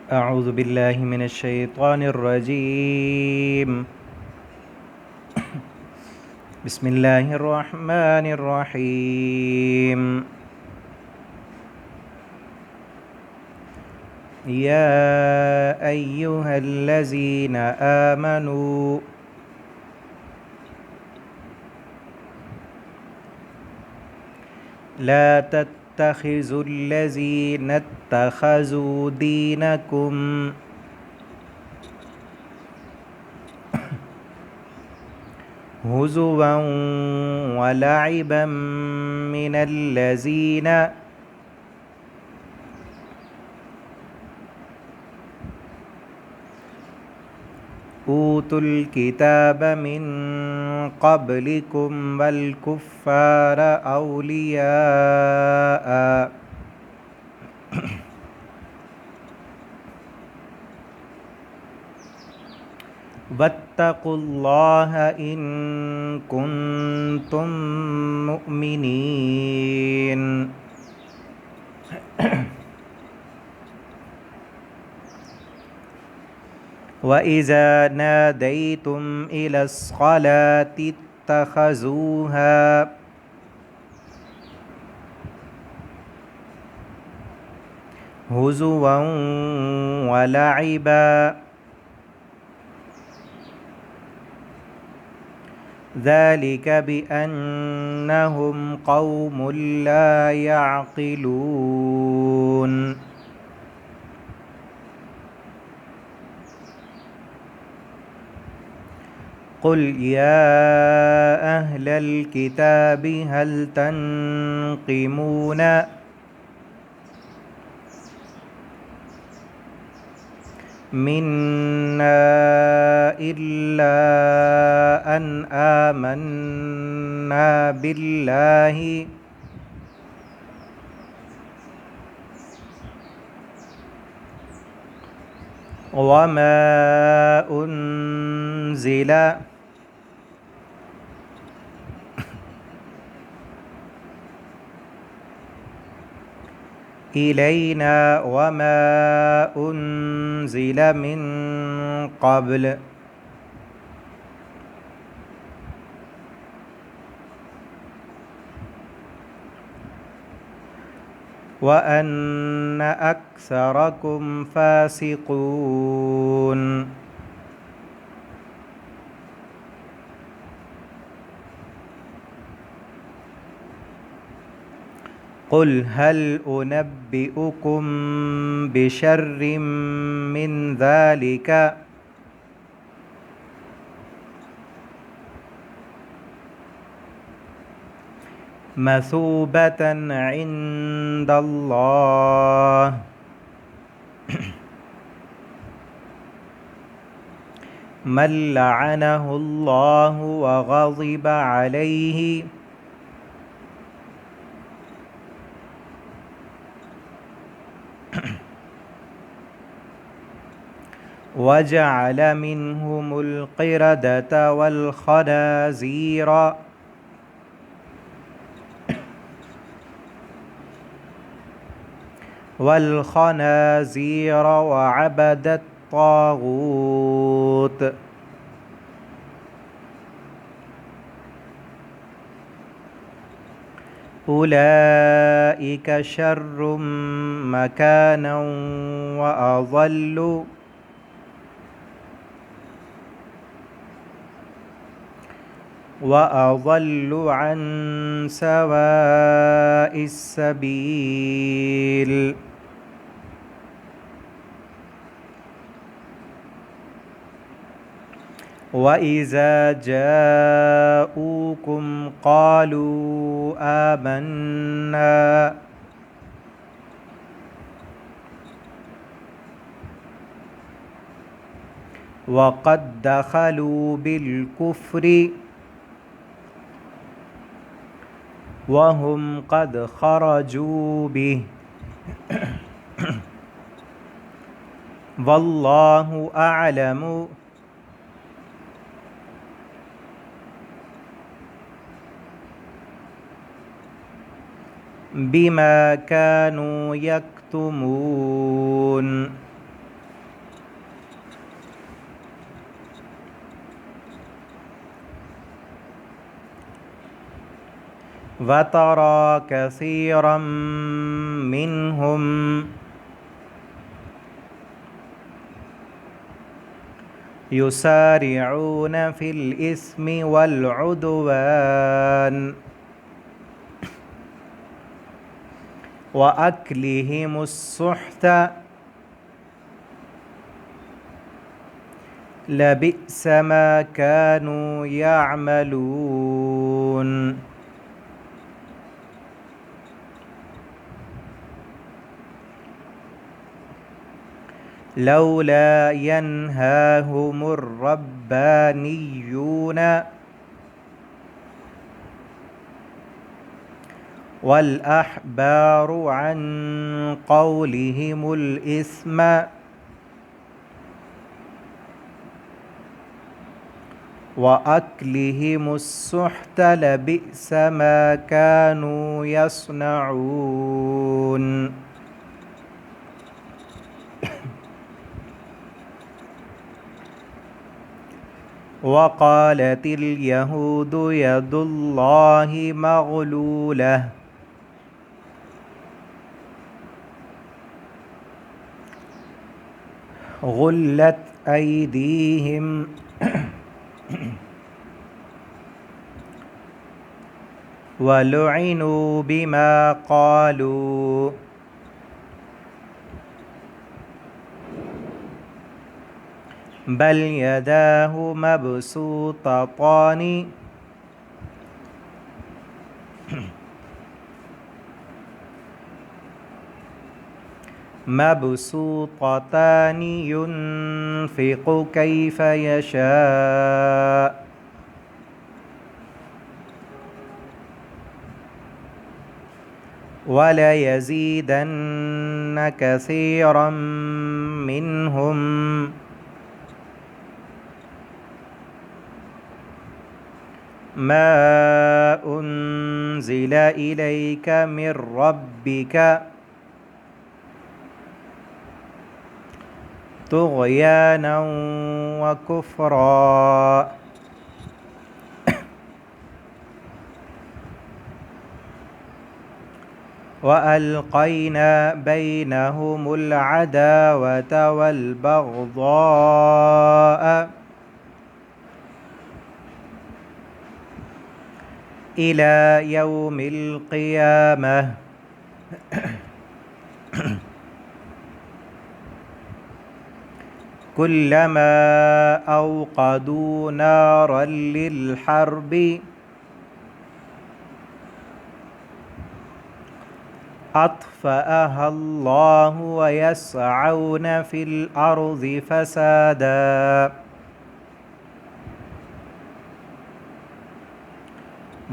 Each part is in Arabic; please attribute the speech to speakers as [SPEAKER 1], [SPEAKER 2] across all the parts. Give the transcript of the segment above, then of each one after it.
[SPEAKER 1] أعوذ بالله من الشيطان الرجيم. بسم الله الرحمن الرحيم. يا أيها الذين آمنوا لا تتخذوا الذين اتخذوا دينكم هزوا ولعبا من الذين أوتوا الكتاب من قبلكم والكفار أولياء واتقوا الله إن كنتم مؤمنين. وإذا ناديتم إلى الصلاة اتخذوها هزوا ولعبا ذلك بأنهم قوم لا يعقلون. قل يا أهل الكتاب هل تنقمون منا إلا أن آمنا بالله وما أنزل إلينا وما أنزل من قبل وأن أكثركم فاسقون. قل هل أنبئكم بشر من ذلك مثوبة عند الله من لعنه الله وغضب عليه وجعل منهم القردة والخنازير وعبد الطاغوت أولئك شر مكانا وأضل عن سواء السبيل. وإذا جاءوكم قالوا آمنا وقد دخلوا بالكفر وهم قد خرجوا به والله أعلم بما كانوا يكتمون. وترى كثيرا منهم يسارعون في الإثم والعدوان وأكلهم السحت لبئس ما كانوا يعملون لولا ينهاهم الربانيون والأحبار عن قولهم الإثم وأكلهم السحت لبئس ما كانوا يصنعون وقالت اليهود يد الله مغلولة غلت أيديهم ولعنوا بما قالوا بل يداه مبسوطتان ينفق كيف يشاء وليزيدن كثيرا منهم ما أنزل إليك من ربك طغيانا وكفرا وألقينا بينهم العداوة والبغضاء إلى يوم القيامة كلما أوقدوا نارا للحرب أطفأها الله ويسعون في الأرض فسادا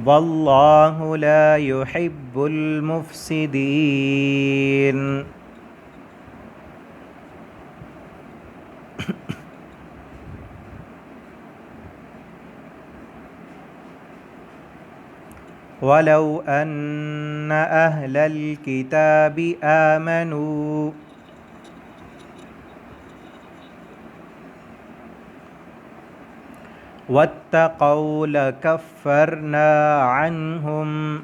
[SPEAKER 1] والله لا يحب المفسدين ولو أن أهل الكتاب آمنوا واتقوا لكفرنا عنهم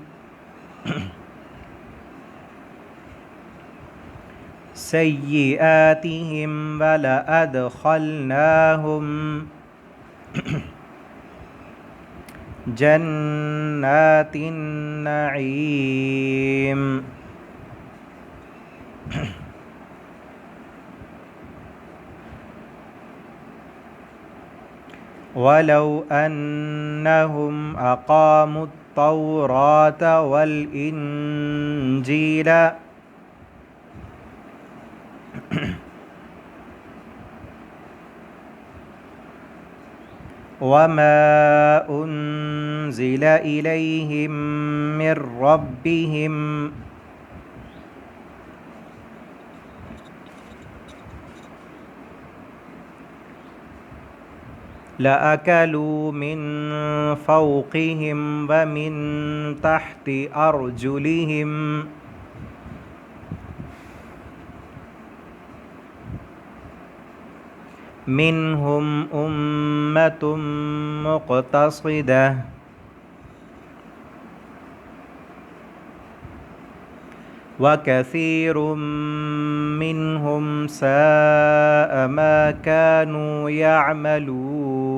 [SPEAKER 1] سيئاتهم ولأدخلناهم جنات النعيم ولو أنهم أقاموا التوراة والإنجيل وما أنزل إليهم من ربهم لأكلوا من فوقهم ومن تحت أرجلهم منهم أمة مقتصدة وكثير منهم ساء ما كانوا يعملون